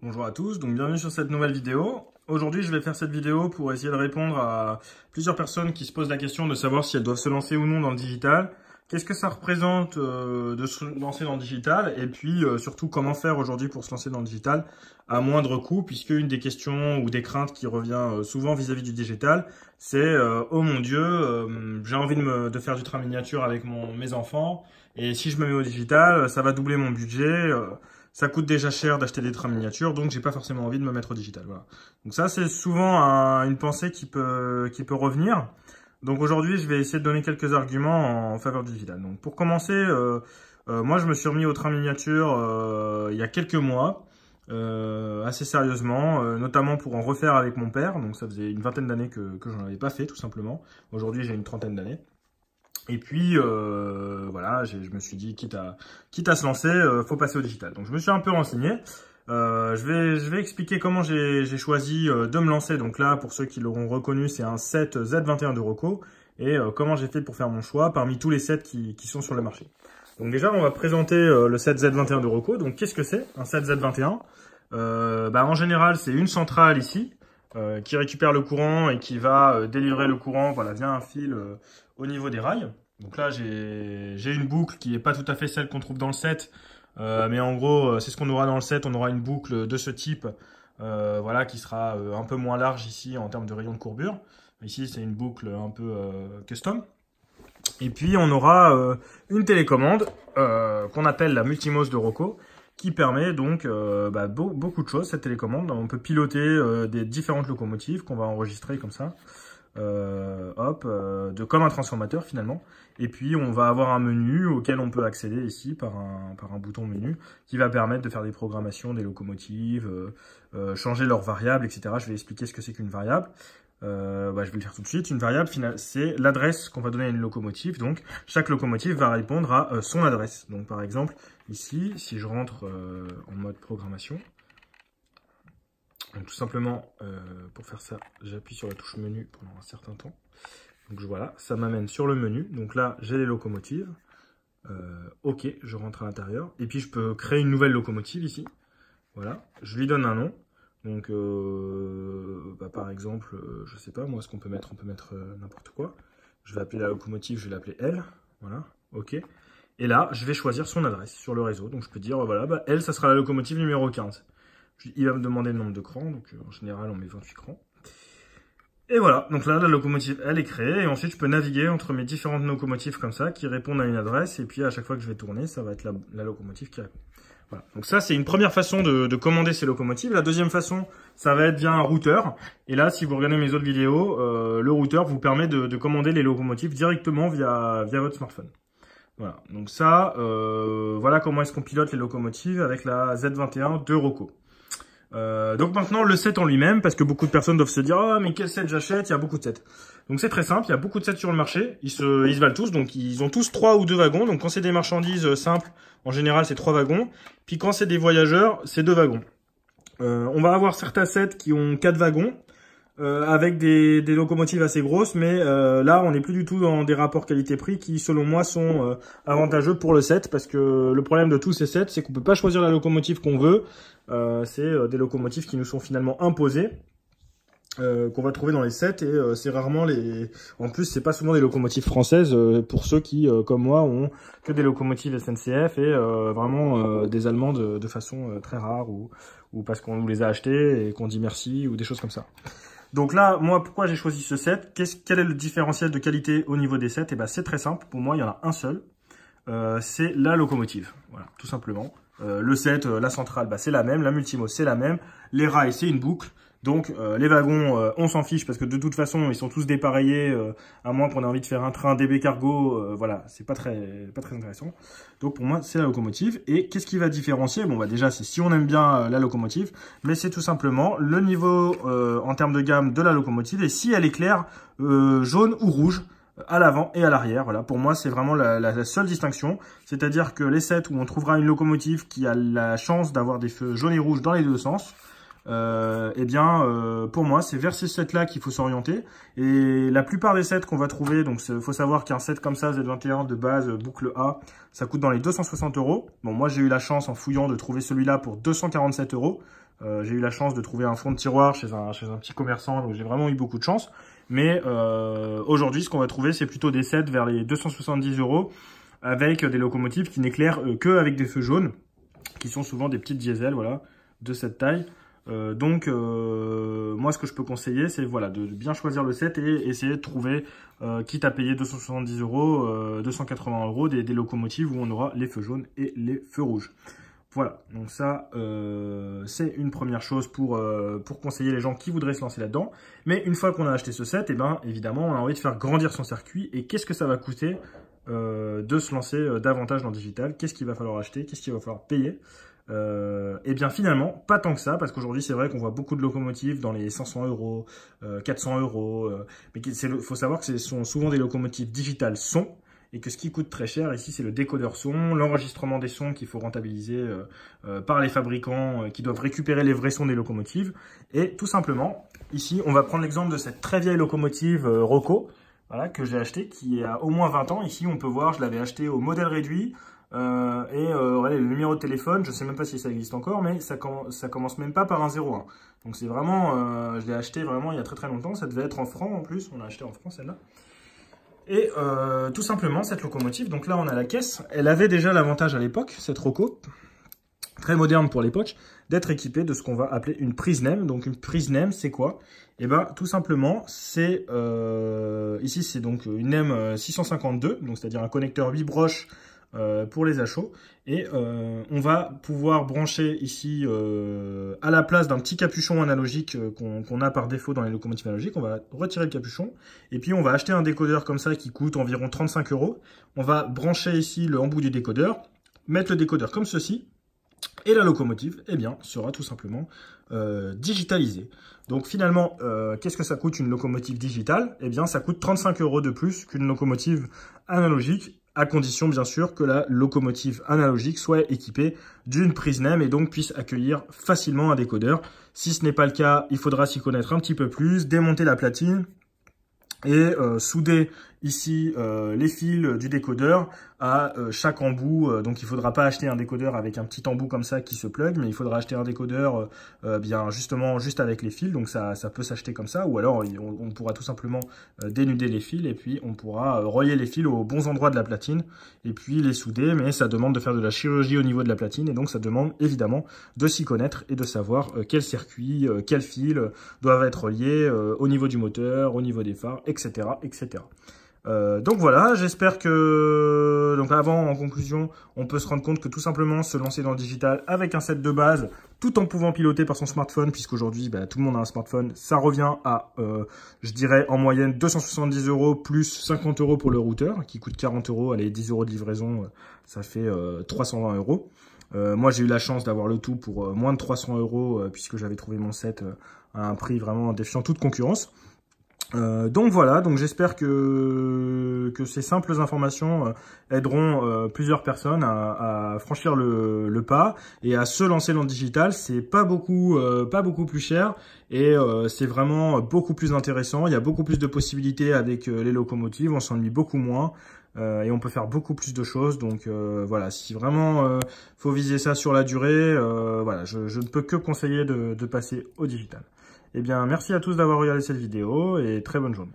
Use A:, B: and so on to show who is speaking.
A: Bonjour à tous, donc bienvenue sur cette nouvelle vidéo. Aujourd'hui, je vais faire cette vidéo pour essayer de répondre à plusieurs personnes qui se posent la question de savoir si elles doivent se lancer ou non dans le digital. Qu'est-ce que ça représente de se lancer dans le digital et puis surtout comment faire aujourd'hui pour se lancer dans le digital à moindre coût, puisque une des questions ou des craintes qui revient souvent vis-à-vis du digital, c'est oh mon Dieu, j'ai envie de faire du train miniature avec mes enfants et si je me mets au digital, ça va doubler mon budget. Ça coûte déjà cher d'acheter des trains miniatures, donc j'ai pas forcément envie de me mettre au digital. Voilà. Donc ça, c'est souvent une pensée qui peut revenir. Donc aujourd'hui, je vais essayer de donner quelques arguments en faveur du digital. Donc pour commencer, moi je me suis remis au train miniature il y a quelques mois, assez sérieusement, notamment pour en refaire avec mon père. Donc ça faisait une vingtaine d'années que j'en avais pas fait, tout simplement. Aujourd'hui, j'ai une trentaine d'années. Et puis voilà, je me suis dit quitte à se lancer, faut passer au digital. Donc je me suis un peu renseigné. Je vais expliquer comment j'ai choisi de me lancer. Donc là, pour ceux qui l'auront reconnu, c'est un set Z21 de Rocco. Et comment j'ai fait pour faire mon choix parmi tous les sets qui sont sur le marché. Donc déjà, on va présenter le set Z21 de Rocco. Donc qu'est-ce que c'est un set Z21 en général, c'est une centrale ici qui récupère le courant et qui va délivrer le courant voilà, via un fil au niveau des rails. Donc là, j'ai une boucle qui n'est pas tout à fait celle qu'on trouve dans le set. Mais en gros, c'est ce qu'on aura dans le set. On aura une boucle de ce type voilà, qui sera un peu moins large ici en termes de rayon de courbure. Ici, c'est une boucle un peu custom. Et puis, on aura une télécommande qu'on appelle la Multimos de Rocco, qui permet donc beaucoup de choses, cette télécommande. On peut piloter des différentes locomotives qu'on va enregistrer comme ça. Comme un transformateur finalement. Et puis on va avoir un menu auquel on peut accéder ici par un bouton menu qui va permettre de faire des programmations des locomotives, changer leurs variables, etc. Je vais expliquer ce que c'est qu'une variable. Je vais le faire tout de suite. Une variable, c'est l'adresse qu'on va donner à une locomotive. Donc chaque locomotive va répondre à son adresse. Donc par exemple, ici, si je rentre en mode programmation, donc tout simplement, pour faire ça, j'appuie sur la touche menu pendant un certain temps. Donc voilà, ça m'amène sur le menu. Donc là, j'ai les locomotives. Ok, je rentre à l'intérieur. Et puis je peux créer une nouvelle locomotive ici. Voilà, je lui donne un nom. Donc par exemple, je sais pas, moi ce qu'on peut mettre, n'importe quoi. Je vais appeler la locomotive, je vais l'appeler L. Voilà, ok. Et là, je vais choisir son adresse sur le réseau. Donc je peux dire, voilà, L, ça sera la locomotive numéro 15. Il va me demander le nombre de crans, donc en général on met 28 crans. Et voilà, donc là la locomotive elle est créée et ensuite je peux naviguer entre mes différentes locomotives comme ça qui répondent à une adresse et puis à chaque fois que je vais tourner ça va être la locomotive qui répond. Voilà, donc ça c'est une première façon de commander ces locomotives. La deuxième façon ça va être via un routeur et là si vous regardez mes autres vidéos, le routeur vous permet de commander les locomotives directement via votre smartphone. Voilà, donc ça, voilà comment est-ce qu'on pilote les locomotives avec la Z21 de Rocco. Donc maintenant le set en lui-même, parce que beaucoup de personnes doivent se dire ah mais quel set j'achète, il y a beaucoup de sets. Donc c'est très simple, il y a beaucoup de sets sur le marché, ils se valent tous, donc ils ont tous 3 ou 2 wagons. Donc quand c'est des marchandises simples, en général c'est 3 wagons, puis quand c'est des voyageurs, c'est 2 wagons. On va avoir certains sets qui ont 4 wagons, avec des locomotives assez grosses, mais là on n'est plus du tout dans des rapports qualité-prix qui selon moi sont avantageux pour le set, parce que le problème de tous ces sets c'est qu'on peut pas choisir la locomotive qu'on veut, c'est des locomotives qui nous sont finalement imposées, qu'on va trouver dans les sets et c'est rarement en plus c'est pas souvent des locomotives françaises pour ceux qui comme moi ont que des locomotives SNCF et vraiment des allemandes de façon très rare ou parce qu'on nous les a achetées et qu'on dit merci ou des choses comme ça. Donc là, moi, pourquoi j'ai choisi ce set? Quel est le différentiel de qualité au niveau des sets? Et ben, c'est très simple. Pour moi, il y en a un seul. C'est la locomotive. Voilà, tout simplement. Le set, la centrale, c'est la même. La Multimos, c'est la même. Les rails, c'est une boucle. Donc, les wagons, on s'en fiche parce que de toute façon, ils sont tous dépareillés. À moins qu'on ait envie de faire un train DB Cargo, voilà, c'est pas très intéressant. Donc, pour moi, c'est la locomotive. Et qu'est-ce qui va différencier? Bon, déjà, c'est si on aime bien la locomotive, mais c'est tout simplement le niveau en termes de gamme de la locomotive et si elle est claire, jaune ou rouge à l'avant et à l'arrière. Voilà, pour moi, c'est vraiment la seule distinction. C'est-à-dire que les sets où on trouvera une locomotive qui a la chance d'avoir des feux jaunes et rouges dans les deux sens, pour moi, c'est vers ces sets-là qu'il faut s'orienter. Et la plupart des sets qu'on va trouver, donc il faut savoir qu'un set comme ça, Z21 de base, boucle A, ça coûte dans les 260 €. Bon, moi, j'ai eu la chance en fouillant de trouver celui-là pour 247 €. J'ai eu la chance de trouver un fond de tiroir chez un petit commerçant, donc j'ai vraiment eu beaucoup de chance. Mais aujourd'hui, ce qu'on va trouver, c'est plutôt des sets vers les 270 € avec des locomotives qui n'éclairent que avec des feux jaunes, qui sont souvent des petites diesels, voilà, de cette taille. Moi, ce que je peux conseiller, c'est voilà, de bien choisir le set et essayer de trouver, quitte à payer 270 €, 280 € des locomotives où on aura les feux jaunes et les feux rouges. Voilà, donc ça, c'est une première chose pour conseiller les gens qui voudraient se lancer là-dedans. Mais une fois qu'on a acheté ce set, eh ben, évidemment, on a envie de faire grandir son circuit. Et qu'est-ce que ça va coûter de se lancer davantage dans le digital? Qu'est-ce qu'il va falloir acheter? Qu'est-ce qu'il va falloir payer? Et bien finalement, pas tant que ça, parce qu'aujourd'hui, c'est vrai qu'on voit beaucoup de locomotives dans les 500 €, 400 €. Mais il faut savoir que ce sont souvent des locomotives digitales son. Et que ce qui coûte très cher ici, c'est le décodeur son, l'enregistrement des sons qu'il faut rentabiliser par les fabricants qui doivent récupérer les vrais sons des locomotives. Et tout simplement, ici, on va prendre l'exemple de cette très vieille locomotive Roco, voilà, que j'ai achetée, qui a au moins 20 ans. Ici, on peut voir, je l'avais acheté au modèle réduit. Regardez, le numéro de téléphone, je ne sais même pas si ça existe encore, mais ça commence même pas par un 01. Donc c'est vraiment, je l'ai acheté vraiment il y a très très longtemps. Ça devait être en francs en plus, on l'a acheté en francs celle-là. Et tout simplement, cette locomotive, donc là on a la caisse, elle avait déjà l'avantage à l'époque, cette Roco, très moderne pour l'époque, d'être équipée de ce qu'on va appeler une prise NEM. Donc une prise NEM, c'est quoi? Et ben tout simplement, c'est ici c'est donc une NEM 652, donc c'est-à-dire un connecteur 8 broches pour les achats. Et on va pouvoir brancher ici à la place d'un petit capuchon analogique qu'on a par défaut dans les locomotives analogiques, on va retirer le capuchon et puis on va acheter un décodeur comme ça qui coûte environ 35 €. On va brancher ici le embout du décodeur, mettre le décodeur comme ceci et la locomotive eh bien, sera tout simplement digitalisée. Donc finalement, qu'est-ce que ça coûte une locomotive digitale? Eh bien ça coûte 35 € de plus qu'une locomotive analogique, à condition bien sûr que la locomotive analogique soit équipée d'une prise NEM et donc puisse accueillir facilement un décodeur. Si ce n'est pas le cas, il faudra s'y connaître un petit peu plus, démonter la platine et souder ici les fils du décodeur à chaque embout. Donc il ne faudra pas acheter un décodeur avec un petit embout comme ça qui se plug, mais il faudra acheter un décodeur bien justement juste avec les fils. Donc ça peut s'acheter comme ça, ou alors on pourra tout simplement dénuder les fils et puis on pourra relier les fils aux bons endroits de la platine et puis les souder. Mais ça demande de faire de la chirurgie au niveau de la platine et donc ça demande évidemment de s'y connaître et de savoir quels circuits, quels fils doivent être reliés au niveau du moteur, au niveau des phares, etc., etc. Donc voilà, j'espère que, donc avant, en conclusion, on peut se rendre compte que tout simplement se lancer dans le digital avec un set de base, tout en pouvant piloter par son smartphone, puisqu'aujourd'hui tout le monde a un smartphone, ça revient à, je dirais en moyenne 270 € plus 50 € pour le routeur, qui coûte 40 €, allez 10 € de livraison, ça fait 320 €. Moi j'ai eu la chance d'avoir le tout pour moins de 300 € puisque j'avais trouvé mon set à un prix vraiment défiant toute concurrence. Donc voilà, donc j'espère que ces simples informations aideront plusieurs personnes à franchir le pas et à se lancer dans le digital. C'est pas beaucoup plus cher et c'est vraiment beaucoup plus intéressant. Il y a beaucoup plus de possibilités avec les locomotives, on s'ennuie beaucoup moins. Et on peut faire beaucoup plus de choses. Donc voilà, si vraiment faut viser ça sur la durée, voilà, je ne peux que conseiller de passer au digital. Eh bien, merci à tous d'avoir regardé cette vidéo et très bonne journée.